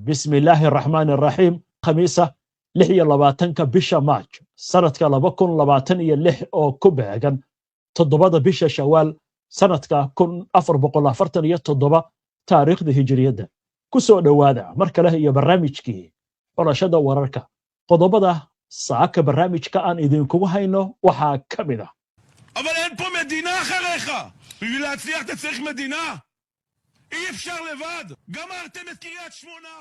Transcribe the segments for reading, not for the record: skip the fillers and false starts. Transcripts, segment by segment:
بسم الله الرحمن الرحيم خميسة لحية لباتنك بشا ماج سنتك لبكن لباتن يلح أو كوبهاجن تضبط بشا شوال سنتك كن أفر بقول فرتن يتضبط تاريخ ذي هجرية ده كسو دوادا مركله هي برامجكي ولا شدا ورركا قضبضة ساك برامج كأن إذن كوهينو وحا كبدا אבל אין פה מדינה אחריך. בשביל להצליח אתה צריך מדינה. אי אפשר לבד. גמרתם את קריית שמונה.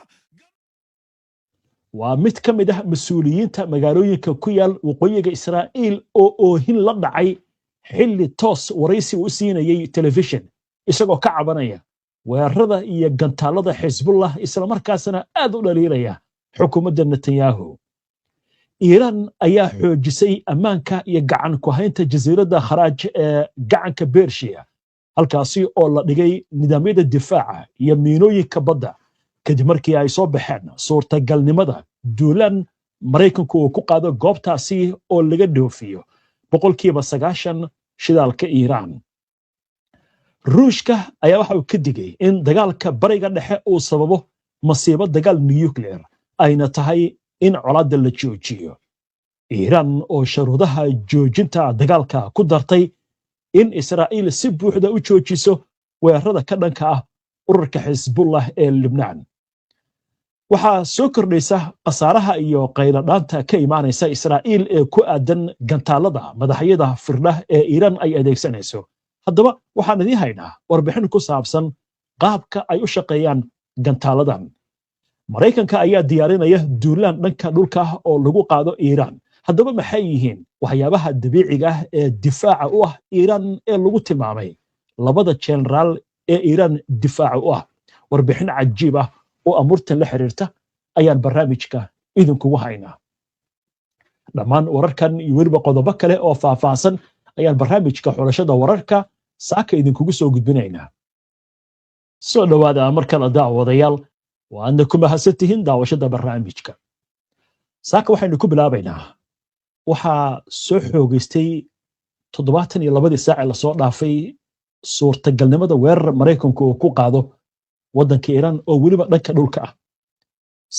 ومد كمده مسؤوليين تا مغالوينكا كويال وقويغا إسرائيل oo hin la dhacay xilli toos waraysi u siinayay television isagoo ka cabanaya weerarada iyo gantaalada Xisbullah isla markaasna aad u dhaliilaya xukuumadda Netanyahu Iran ayaa xoojisay ammaanka iyo gacan ku haynta jasiiradda Kharaaj ee gacanka Bershiya halkaasi oo la dhigay nidaamyada difaaca iyo miinooyinka badda kadib markii ay soo baxeen suurtagalnimada duulaan Mareykanku uu ku qaado goobtaasi oo laga dhoofiyo 90% shidaalka Iran Ruushka ayaa waxa uu ka digay in dagaalka bariga dhexe uu sababo masiibo dagaal nuclear ayna tahay in colaadda la joojiyo Iran oo sharuudaha joojinta dagaalka ku dartay in Israa'iil si buuxda u joojiso weerarada ka dhanka ah ururka Xisbullah ee Lebanon waxaa soo kordhaysa qasaaraha iyo qayladhaanta ka imaanaysa Israa'iil ee ku aadan gantaalada madaxyada firdha ee Iran ay adeegsanayso haddaba waxaan idin haynaa warbixin ku saabsan qaabka ay u shaqeeyaan gantaaladan Mareykanka ayaa diyaarinaya duulaan dhanka dhulka oo lagu qaado Iran haddaba maxay yihiin waxyaabaha dabiiciga ah ee difaaca u ah Iran ee lagu tilmaamay labada generaal ee Iran difaaca u ah warbixin cajiib ah oo amurtan la xiriirta ayaan barnaamijka idinkugu haynaa dhammaan wararkan iyo weliba qodobo kale oo faahfaahsan ayaan barnaamijka xulashada wararka saaka idinkugu soo gudbinaynaa soo dhawaada markala daawadayaal waana ku mahadsantihiin daawashada barnaamijka saaka waxaynu ku bilaabaynaa waxaa soo xoogaystay 72 saac la soo dhaafay suurtagalnimada weerar Mareykanku uu ku qaado waddanka Iran oo weliba dhanka dhulka ah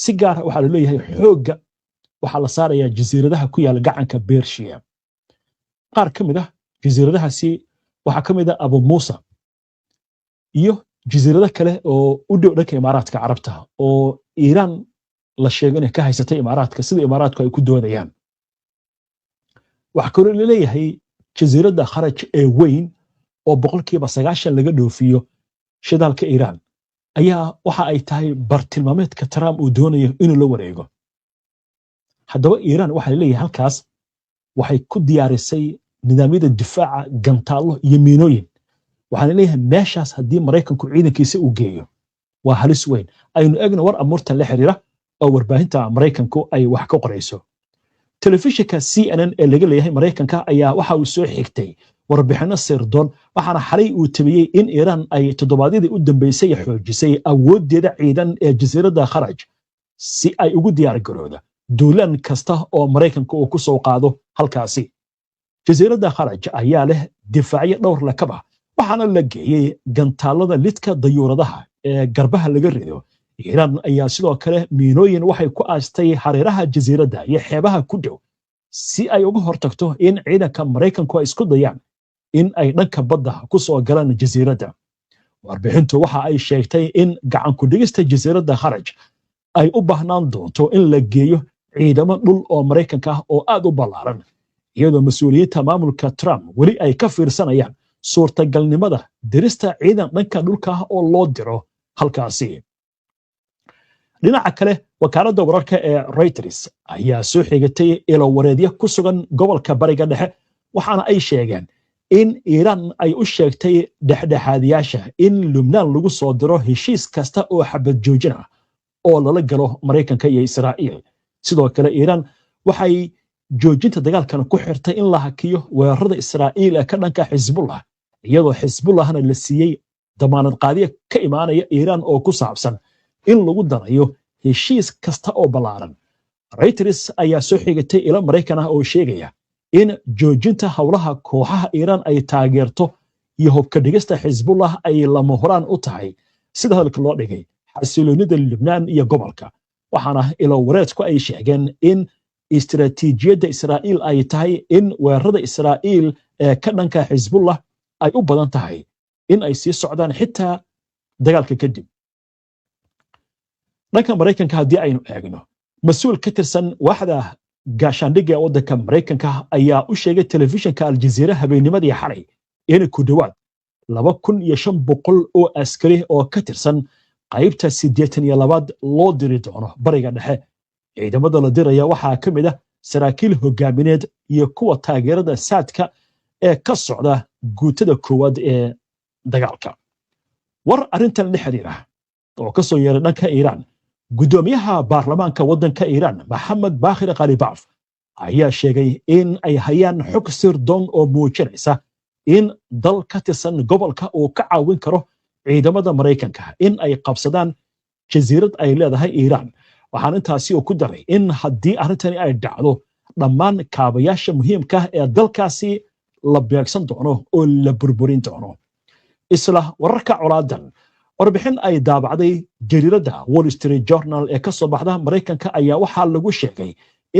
si gaar ah waxaa la leeyahay xoogga waxaa la saarayaa jasiiradaha ku yaal gacanka Bershiya qaar ka mid ah jasiiradahaasi waxaa ka mid ah Abu Musa iyo jasiirado kale oo u dhow dhanka Imaaraadka Carabta oo Iran la sheegay inay ka haysatay Imaaraadka sida Imaaraadku ay ku doodayaan waxa kale la leeyahay jasiiradda Kharaaj ee weyn oo 90% laga dhoofiyo shidaalka Iran ayaa waxa ay tahay bartilmaameedka Trump uu doonayo inuu la wareego haddaba Iran waxa la leeyahay halkaas waxay ku diyaarisay nidaamyada difaaca gantaalo iyo miinooyin waxaan leeyahay meeshaas haddii Mareykanku ciidankiisa uu geeyo waa halis weyn aynu eegno war amurtan la xiriira oo warbaahinta Mareykanku ay wax ka qorayso telefishinka CNN ee laga leeyahay Mareykanka ayaa waxa uu soo xigtay warbixino sirdoon waxaana xalay uu tabiyay in Iran ay toddobaadyadii u dambeysay xoojisay awoodeeda ciidan ee jasiiradda Kharaaj si ay ugu diyaar garoodo duulaan kasta oo Mareykanku uu ku soo qaado halkaasi jasiiradda Kharaaj ayaa leh difaacyo dhowr lakaba waxaana la geeyay gantaalada lidka dayuuradaha ee garbaha laga rido Iran ayaa sidoo kale miinooyin waxay ku aastay hareeraha jasiiradda iyo xeebaha ku dhow si ay uga hortagto in ciidanka Mareykanku ay isku dayaan in ay dhanka badda ku soo galaan jasiiradda warbixintu waxa ay sheegtay in gacan ku dhigista jasiiradda Kharaaj ay u baahnaan doonto in la geeyo ciidamo dhul oo Mareykanka ah oo aad u ballaaran iyadoo mas'uuliyiinta maamulka Trump weli ay ka fiirsanayaan suurtagalnimada dirista ciidan dhanka dhulka ah oo loo diro halkaasi dhinaca kale wakaaladda wararka ee Reuters ayaa soo xigatay ilo wareedyo ku sugan gobolka bariga dhexe waxaana ay sheegeen in Iran ay u sheegtay dhexdhexaadiyaasha in Lebanon lagu soo diro heshiis kasta oo xabad joojin ah oo lala galo Mareykanka iyo Israa'iil sidoo kale Iran waxay joojinta dagaalkan ku xirtay in la hakiyo weerarada Israa'iil ee ka dhanka Xisbullah iyadoo Xisbullahna la siiyay damaanad qaadiye ka imaanaya Iran oo ku saabsan in lagu darayo heshiis kasta oo ballaaran Reuters ayaa soo xigatay ilo Mareykan ah oo sheegaya in joojinta hawlaha kooxaha Iran ay taageerto iyo hubka dhigista Xisbullah ay lama horaan u tahay sida hadalka loo dhigay xasiloonida Lubnaan iyo gobolka waxaana ilo wareedku ay sheegeen in istiraatiijiyadda Israa'iil ay tahay in weerarada Israa'iil ee ka dhanka Xisbullah ay u badan tahay in ay sii socdaan xitaa dagaalka kadib dhanka Mareykanka haddii aynu eegno mas'uul ka tirsan waaxda gaashaandhigga waddanka Mareykanka ayaa u sheegay telefishinka Al Jazeera habeennimadii xalay in ku dhawaad 2500 oo askari oo ka tirsan qaybta 82 loo diri doono bariga dhexe ciidamada la diraya waxaa ka mid ah saraakiil hogaamineed iyo kuwa taageerada saadka ee ka socda guutada koowaad ee dagaalka war arrintan la xiriira oo ka soo yeeray dhanka Iiraan gudoomiyaha baarlamaanka waddanka Iiraan Maxamed Baaqir Qalibaf ayaa sheegay in ay hayaan xog sirdoon oo muujinaysa in dal ka tirsan gobolka uu ka caawin karo ciidamada Mareykanka in ay qabsadaan jasiirad ay leedahay Iiraan waxaan intaasi ku daray in haddii arrintani ay dhacdo dhammaan kaabayaasha muhiimka ah ee dalkaasi la beegsan doono oo la burburin doono isla wararka colaadan warbixin ay daabacday jariirada Wall Street Journal ee ka soo baxda Mareykanka ayaa waxaa lagu sheegay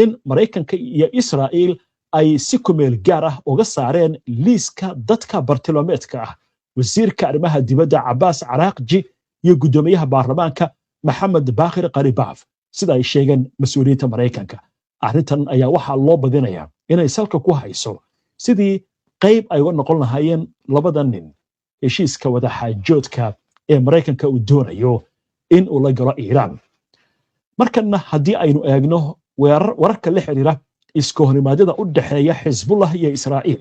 in Mareykanka iyo Israa'iil ay si kumeel gaar ah uga saareen liiska dadka bartilmaameedka ah wasiirka arrimaha dibadda Abbas Araghchi iyo gudoomiyaha baarlamaanka Maxamed Baaqir Qalibaf sida ay sheegeen mas'uuliyiinta Mareykanka arrintan ayaa waxaa loo badinayaa inay salka ku hayso sidii qayb ay uga noqon lahaayeen labada nin heshiiska wada xaajoodka ee Mareykanka uu doonayo in uu la galo Iiraan markana haddii aynu eegno wararka la xiriira isku horimaadada u dhaxeeya Xisbullah iyo Israa'iil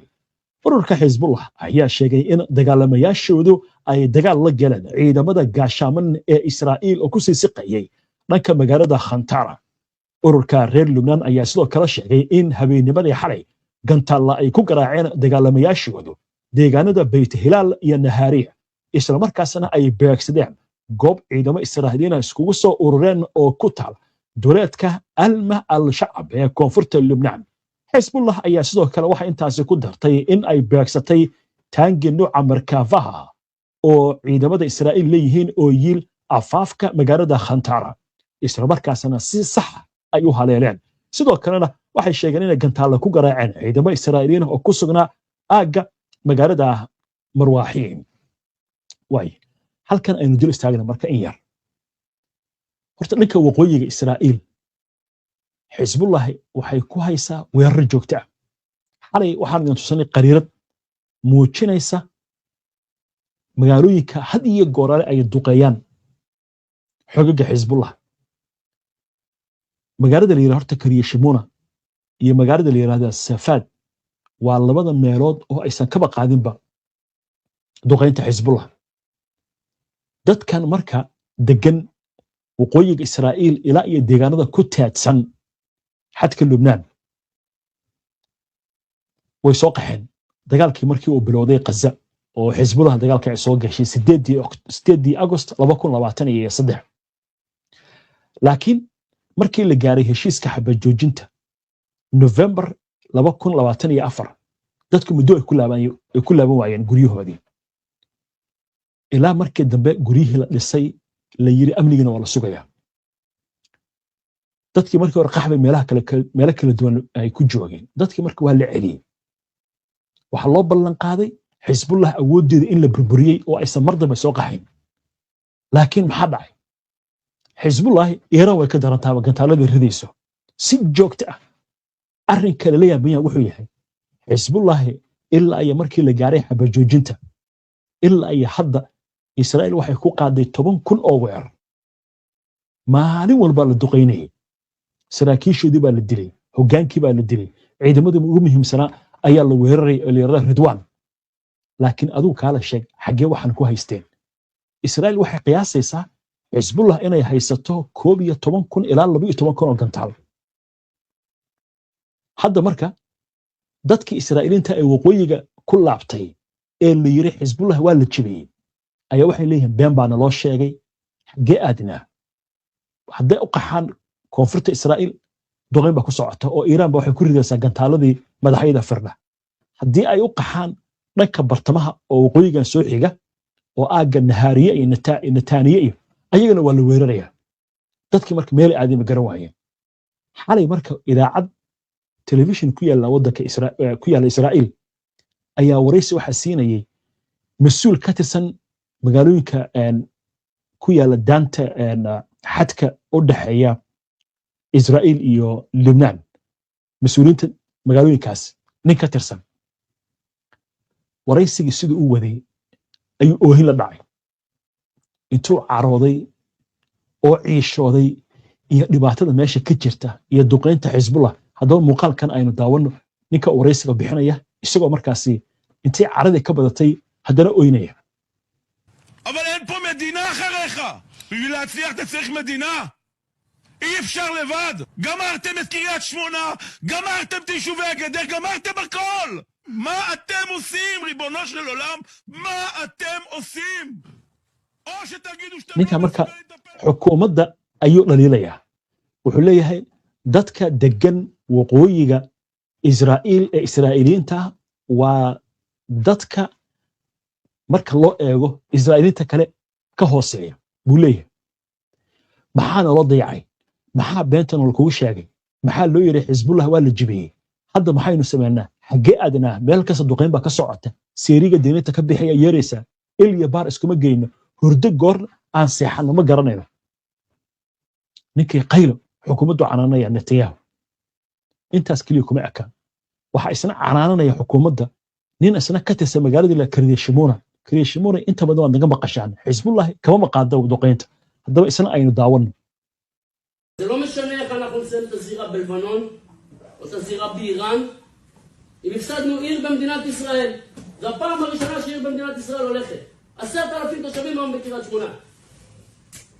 ururka Xisbullah ayaa sheegay in dagaalamayaashoodu ay dagaal la galeen ciidamada gaashaaman ee Israa'iil oo ku sii siqayay dhanka magaalada Khantara ururka reer Lubnaan ayaa sidoo kale sheegay in habeennimadii xalay gantaalla ay ku garaaceen dagaalamayaashoodu deegaanada Beit Hilaal iyo Nahariya isla markaasna ay beegsadeen goob ciidamo Israa'iiliyiin iskugu soo urureen oo ku taal duleedka Alma al-Shacab ee koonfurta Lubnaan Xisbullah ayaa sidoo kale waxa intaasi ku dartay in ay beegsatay taangi nooca markaafaha oo ciidamada Israa'iil leeyihiin oo yiil afaafka magaalada Khantara isla markaasna si sax ay u haleeleen sidoo kalena waxay sheegeen in gantaalla ku garaaceen ciidamo Israa'iiliyiin oo ku sugnaa aaga magaalada Marwaaxiin way halkan aynu dil istaagna marka in yar horta dhanka waqooyiga Israa'iil Xisbullah waxay ku haysaa weerar joogto ah xalay waxaan idin tusanay qariirad muujinaysa magaalooyinka had iyo goorale ay duqeeyaan xogaga Xisbullah magaalada la yiraahdo horta Kariya Shimona iyo magaalada la yiraahdo Safaad waa labada meelood oo aysan kaba qaadinba duqeynta Xisbullah dadkan marka degan waqooyiga Israa'iil ilaa iyo deegaanada ku taadsan xadka Lubnaan way soo qaxeen dagaalkii markii uu bilowday Gaza oo Xisbullah dagaalka ay soo gashay 8 August 2023 laakiin markii la gaaray heshiiska xabad joojinta November 2024 dadku muddo ay ku laaban waayeen guryahoodii ilaa markii dambe guryihii la dhisay la yiri amnigana waa la sugayaa dadkii markii hore qaxbay meelo kala duwan ay ku joogeen dadkii markii waa la celiyay waxa loo ballan qaaday Xisbullah awoodeeda in la burburiyay oo aysan mar dambe soo qaxayn laakiin maxaa dhacay Xisbullah Iiraan way ka darantaaba gantaalada ridayso si joogto ah arrinka la yaabaya wuxuu yahay Xisbullah ilaa ay markii la gaaray xabad joojinta ilaa ay hadda Israa'iil waxay ku qaaday 10,000 oo weerar maalin walba la duqeynay saraakiishoodii baa la dilay hogaankii baa la dilay ciidamadii ugu muhiimsanaa ayaa la weeraray Al Ridwan laakiin aduu kala sheeg xagee waxan ku haysteen Israa'iil waxay qiyaasaysaa Xisbullah inay haysato 11,000 ilaa 12,000 oo gantaal hadda marka dadkii Israa'iiliinta ay waqooyiga ku laabtay ee la yiri Xisbullah waa la jibiyay ayaa waxay leeyihiin been baa loo sheegay xagee aadna hadday u qaxaan koonfurta Israa'iil duqeyn ba ku socota oo Iiraan ba waxay ku ridaysaa gantaaladii madaxyada Firda haddii ay u qaxaan dhanka bartamaha oo waqooyigan soo xiga oo aaga Nahariya iyo Netaniya iyo ayagana waa la weeraraya dadkii marka meel aadi ma garan waayeen xalay marka idaacad television ku yaala wadanka ku yaala Israa'iil ayaa waraysi waxa siinayay mas'uul ka tirsan magaalooyinka ku yaala daanta xadka u dhaxeeya Israa'iil iyo Lebanon mas'uuliinta magaalooyinkaas nin ka tirsan waraysigii sidoo uu waday ayuu oohin la dhacay intuu carooday oo ciishooday iyo dhibaatada meesha ka jirta iyo duqeynta Xisbullah haddaba muuqaalkan aynu daawano ninka waraysiga bixinaya isagoo markaasi intii caradii ka badatay haddana ooynaya אבל אין פה מדינה אחריך. בשביל להצליח אתה צריך מדינה. אי אפשר לבד. גמרתם את קריית שמונה, גמרתם את יישובי הגדר, גמרתם הכל. מה אתם עושים, ריבונו של עולם? מה אתם עושים? או שתגידו שאתם ninka marka xukuumadda ayuu dhaliilaya wuxuu leeyahay dadka degan waqooyiga Israa'iil ee Israa'iiliinta waa dadka marka loo eego Israa'iiliinta kale ka hooseeya buu leeyahay maxaa loo dayacay maxaa beentan lagu sheegay maxaa loo yiri Xisbullah waa la jibiyay hadda maxaynu sameynaa xagee aadnaa meel kasta duqeyn baa ka socota seeriga diinta ka bixiya yeeraysa ilya baar iskuma geeyno hurdo goor aan seexano ma garanayno ninkii qaylo xukuumaddu canaanaya Netanyahu intaas kaliya kuma eka waxa isna canaanaya xukuumadda nin isna ka tirsan magaalada la Kiryat Shimona inta badan waa naga maqashaan Xisbullah kama maqaado duqeynta haddaba isna aynu daawano זה לא משנה איך אנחנו נסיים את הזירה בלבנון או את הזירה באיראן אם הפסדנו עיר במדינת ישראל זו הפעם הראשונה שעיר במדינת ישראל הולכת 10,000 תושבים היום בקריית שמונה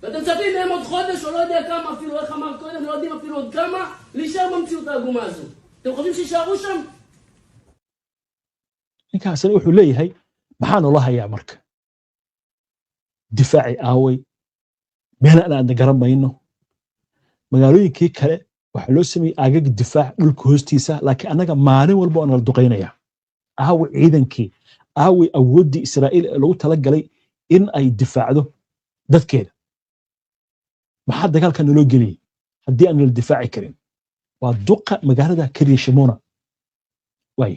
ואתם מצפים מהם עוד חודש או לא יודע כמה אפילו איך אמר קודם לא יודעים אפילו עוד כמה להישאר במציאות העגומה הזו אתם חושבים שישארו שם? ninkaasina wuxuu leeyahay maxaa noo hayaa marka difaaci aaway meel aan garan mayno magaalooyinkii kale waxa loo sameeyay aagag difaac dhulka hoostiisa laakiin anaga maalin walba oo nala duqeynaya aaway ciidankii aaway awoodii Israa'iil ee lagu tala galay in ay difaacdo dadkeeda maxaa dagaalkan loo geliyay haddii aan la difaaci karin waa duqa magaalada Kiryat Shimona way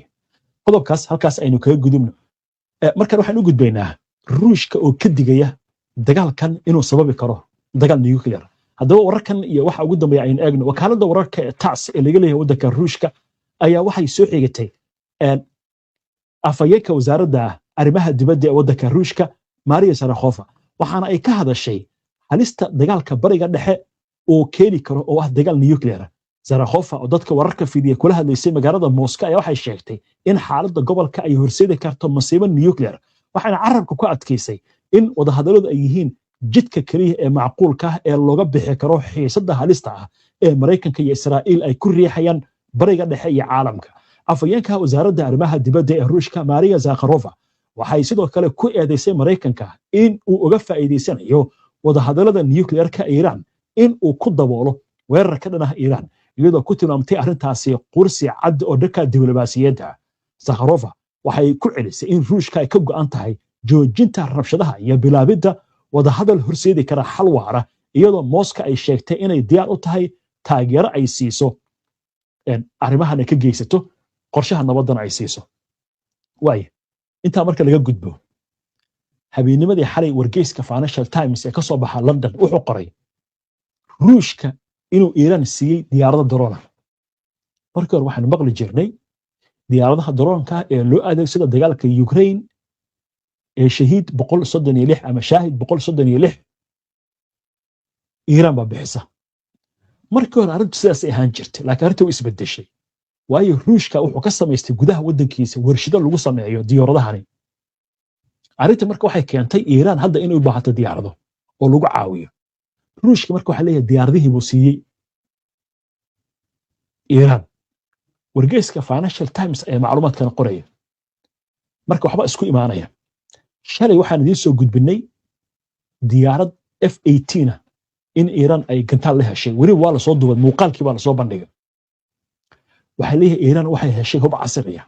qodobkaas halkaas aynu kaga gudubno markan waxaan u gudbaynaa ruushka oo ka digaya dagaalkan inuu sababi karo dagaal nuclear haddaba wararkan iyo waxa ugu dambeeya aynu eegno wakaaladda wararka TASS ee laga leeyahay waddanka ruushka ayaa waxay soo xigatay afhayeenka wasaaradda arrimaha dibadda ee waddanka ruushka Maria Zakharova waxaana ay ka hadashay halista dagaalka bariga dhexe oo keeni karo oo ah dagaal nuclear Zakharova oo dadka wararka fidiya kula hadlaysay magaalada Moscow ayaa waxay sheegtay in xaaladda gobolka ay horseedi karto masiibo nuclear waxaana carabka ku adkaysay in wadahadalladu ay yihiin jidka kaliya ee macquulka ah ee looga bixi karo xiisadda halista ah ee Mareykanka iyo Israa'iil ay ku riixayaan bariga dhexe iyo caalamka afhayeenka wasaaradda arrimaha dibadda ee Ruushka Maria Zakharova waxay sidoo kale ku eedeysay Mareykanka in uu uga faa'iideysanayo wadahadallada nuclearka Iran in uu ku daboolo weerarka dhinaca Iran iyadoo ku tilmaamtay arrintaasi qursi cad oo dhanka diblomaasiyadda Zakharova waxay ku celisay in Ruushka ay ka go'an tahay joojinta rabshadaha iyo bilaabidda wadahadal horseedi kara xal waara iyadoo Moscow ay sheegtay inay diyaar u tahay taageero ay siiso arrimahan ay ka geysato qorshaha nabadana ay siiso way inta marka laga gudbo habeennimadii xalay wargeyska Financial Times ee ka soo baxa London wuxuu qoray Ruushka inuu Iran siiyay diyaarado drone markii hore waxaan maqli jirnay diyaaradaha drone-ka ee loo adeegsado dagaalka Ukraine ee shahiid 136 ama shaahid 136 Iran baa bixisa markii hore arrintu sidaas ay ahaan jirtay laakiin arrintu way isbedeshay waayo Ruushka wuxuu ka samaystay gudaha waddankiisa warshado lagu sameeyo diyaaradahani arrinta marka waxay keentay Iran hadda inay u baahato diyaarado oo lagu caawiyo Ruushka marka waxa leeyahay diyaaradihii buu siiyay Iran wargeyska Financial Times ee macluumaadkan qoraya marka waxba isku imaanaya shalay waxaan idin soo gudbinay diyaarad F-18 in Iran ay gantaal la heshay weli waa la soo duubay muuqaalkii baa la soo bandhigay waxa leeyahay Iran waxay heshay hub casri ah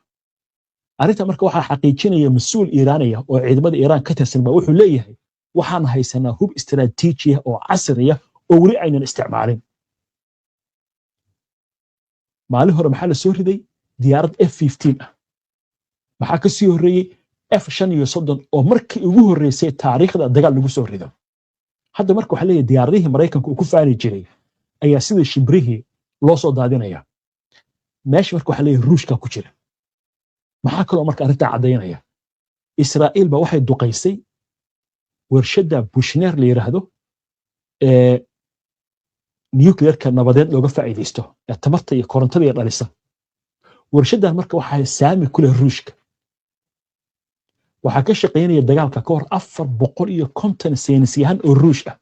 arrinta marka waxa xaqiijinaya mas'uul Iiraaniya oo ciidamada Iran ka tirsan baa wuxuu leeyahay waxaan haysanaa hub istiraatiiji ah oo casri ah oo weli aynan isticmaalin maalin hore maxaa la soo riday diyaarad F-15 ah maxaa ka sii horeeyay F-35 oo markii ugu horeysay taariikhda dagaal lagu soo rido hadda marka waxa leeyahay diyaaradihii Mareykanku ku faani jiray ayaa sida shibrihii loo soo daadinaya meesha marka waxa leeyahay Ruushka ku jira maxaa kaloo marka arrinta cadeynaya Israa'iil ba waxay duqaysay warshada Bushner la yiraahdo nuclear-ka nabadeed looga faa'iideysto tamarta iyo korontada ee dhalisa warshadan marka waxay saami ku leh Ruushka waxa ka shaqeynaya dagaalka ka hor 450 saynisyahan oo Ruush ah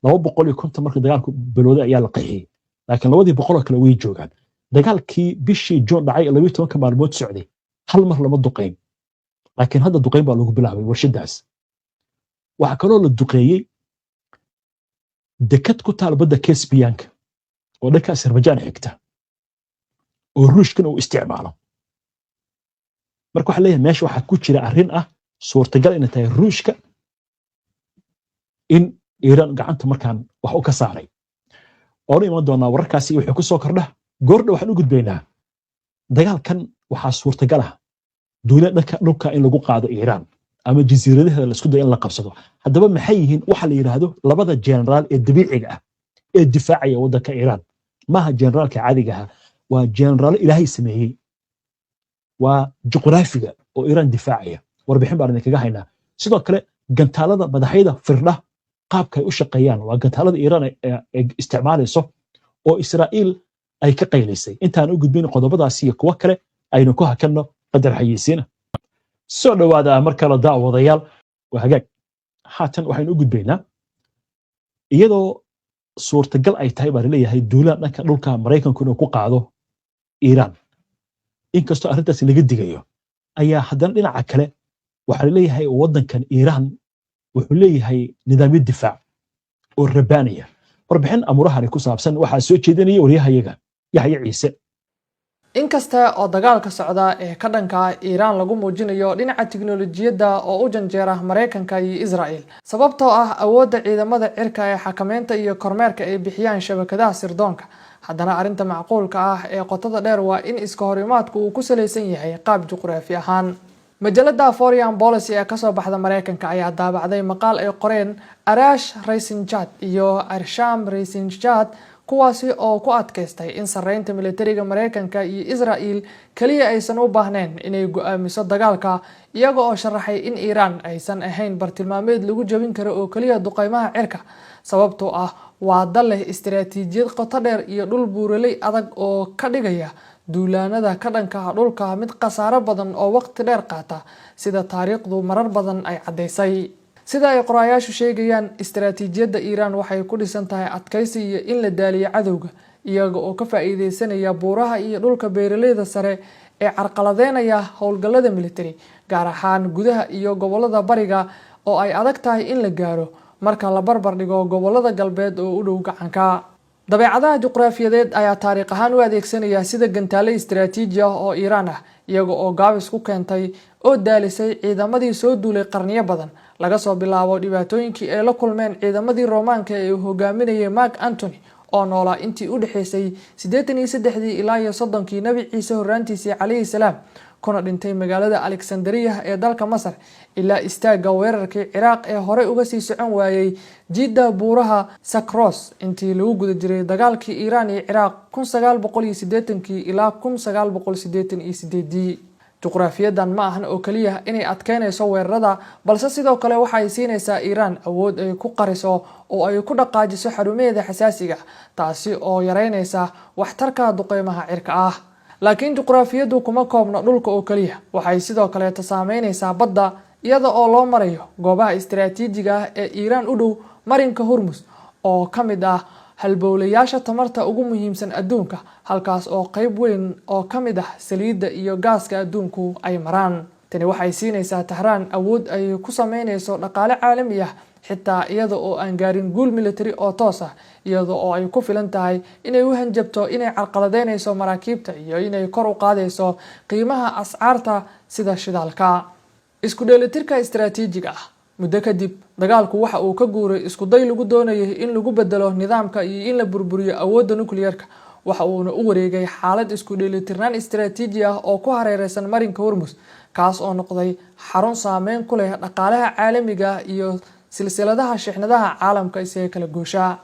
250 marka dagaalku bilowday ayaa la qaxiyay laakiin 200 kale way joogaan dagaalkii bishii June dhacay 12 maalmood socday hal mar lama duqeyn laakiin hadda duqeyn baa lagu bilaabay warshadaas waxa kaloo la duqeeyay dekad ku taal badda Caspian-ka oo dhanka Azerbaijan xigta oo Ruushkana uu isticmaalo marka waxa leeyahay meesha waxa ku jira arrin ah suurtagal in tahay Ruushka in Iran gacanta markaan wax u ka saaray oo iman doona wararkaasi wuxuu ku soo kordha goordhow waxaan u gudbaynaa dagaalkan waxa suurtagal ah dowladda dhulka in lagu qaado Iran ama jasiiradaha la isku dayo in la qabsado haddaba maxay yihiin waxa la yiraahdo labada generaal ee dabiiciga ah ee difaacaya waddanka Iran maaha generaalka caadiga ah waa generaal Ilaahay sameeyay waa juqraafiga oo Iran difaacaya warbixin baan kaga haynaa sidoo kale gantaalada madaxyada firdha qaabka ay u shaqeeyaan waa gantaalada Iran ee isticmaalayso oo Israa'iil ay ka qaylisay intaan u gudbin qodobadaasi iyo kuwa kale aynu ku hakanno qadar xayisiina soo dhawaada marka la daawadayaal waa hagaag haatan waxaynu u gudbaynaa iyadoo suurtagal ay tahay baa leeyahay duulaan dhanka dhulka Mareykanku inuu ku qaado Iran inkastoo arrintaas laga digayo ayaa haddana dhinaca kale waxa leeyahay waddankan Iran wuxuu leeyahay nidaamyo difaac oo rabaaniya warbixin amurahan ku saabsan waxa soo jeedinaya wariyahayaga Yahya Ciise inkasta oo dagaalka socda ee ka dhanka Iran lagu muujinayo dhinaca tiknoolajiyadda oo u janjeera Mareykanka iyo Israa'iil sababtoo ah awoodda ciidamada cirka ee xakameynta iyo kormeerka ay bixiyaan shabakadaha sirdoonka haddana arrinta macquulka ah ee qotada dheer waa in iska horimaadku uu ku saleysan yahay qaab juqraafi ahaan majalada Foreign Policy ee kasoo baxda Mareykanka ayaa daabacday maqaal ay qoreen Arash Reisinjad iyo Arsham Reisinjad kuwaasi oo ku adkaystay in sareynta militariga Mareykanka iyo Israa'iil kaliya aysan u baahneen inay go'aamiso dagaalka iyaga oo sharaxay in Iran aysan ahayn bartilmaameed lagu jabin karo oo kaliya duqeymaha cirka sababtoo ah waa dal leh istiraatiijiyad qoto dheer iyo dhul buuraley adag oo ka dhigaya duulaanada ka dhanka dhulka mid khasaaro badan oo waqti dheer qaata sida taariikhdu marar badan ay cadeysay sida ay qorayaashu sheegayaan istiraatiijiyadda Iran waxay ku dhisan tahay adkaysi iyo in la daaliyo cadowga iyaga oo ka faa'iideysanaya buuraha iyo dhulka beeraleyda sare ee carqaladeynaya howlgallada military gaar ahaan gudaha iyo gobolada bariga oo ay adag tahay in la gaaro marka la barbar dhigo gobolada galbeed oo u dhow gacanka dabeecadaha juqraafiyadeed ayaa taariikh ahaan u adeegsanaya sida gantaale istiraatiiji ah oo Iran ah iyaga oo gaabis ku keentay oo daalisay ciidamadii soo duulay qarniyo badan laga soo bilaabo dhibaatooyinkii ay la kulmeen ciidamadii Roomaanka ee uu hogaaminayay Mark Antony oo noolaa intii u dhaxaysay 83 ilaa 30 Nabi Ciise horaantiisii calayhi salaam kuna dhintay magaalada Alexandria ee dalka Masar ilaa istaaga weerarkii Ciraaq ee hore uga sii socon waayay jidda buuraha Sakros intii lagu guda jiray dagaalkii Iran iyo Ciraaq 1980 ilaa 1988 juqraafiyadan ma ahan oo kaliya inay adkeynayso weerarada balse sidoo kale waxa ay siinaysaa Iran awood ay ku qariso oo ay ku dhaqaajiso xarumaheeda xasaasiga taasi oo yareynaysa waxtarka duqeymaha cirka ah laakiin juqraafiyadu kuma koobna dhulka oo kaliya waxay sidoo kale saameynaysaa badda iyada oo loo marayo goobaha istiraatiijiga ah ee Iran u dhow marinka Hormuz oo kamid ah halbowlayaasha tamarta ugu muhiimsan adduunka halkaas oo qayb weyn oo kamid ah saliidda iyo gaaska adduunku ay maraan tani waxay siinaysaa Tehran awood ay ku sameynayso dhaqaale caalami ah xitaa iyada oo aan gaarin guul military oo toos ah iyada oo ay ku filan tahay inay u hanjabto inay carqaladeynayso maraakiibta iyo inay kor u qaadayso qiimaha ascaarta sida shidaalka isku dheelitirka istiraatiijiga ah muddo kadib dagaalku waxa uu ka guuray isku day lagu doonayay in lagu bedelo nidaamka iyo in la burburiyo awoodda nukliyeerka waxa uuna u wareegay xaalad isku dheelitirnaan istiraatiiji ah oo ku hareeraysan marinka Hormuz kaas oo noqday xarun saameyn ku leh dhaqaalaha caalamiga iyo silsiladaha shixnadaha caalamka isaga kala goosha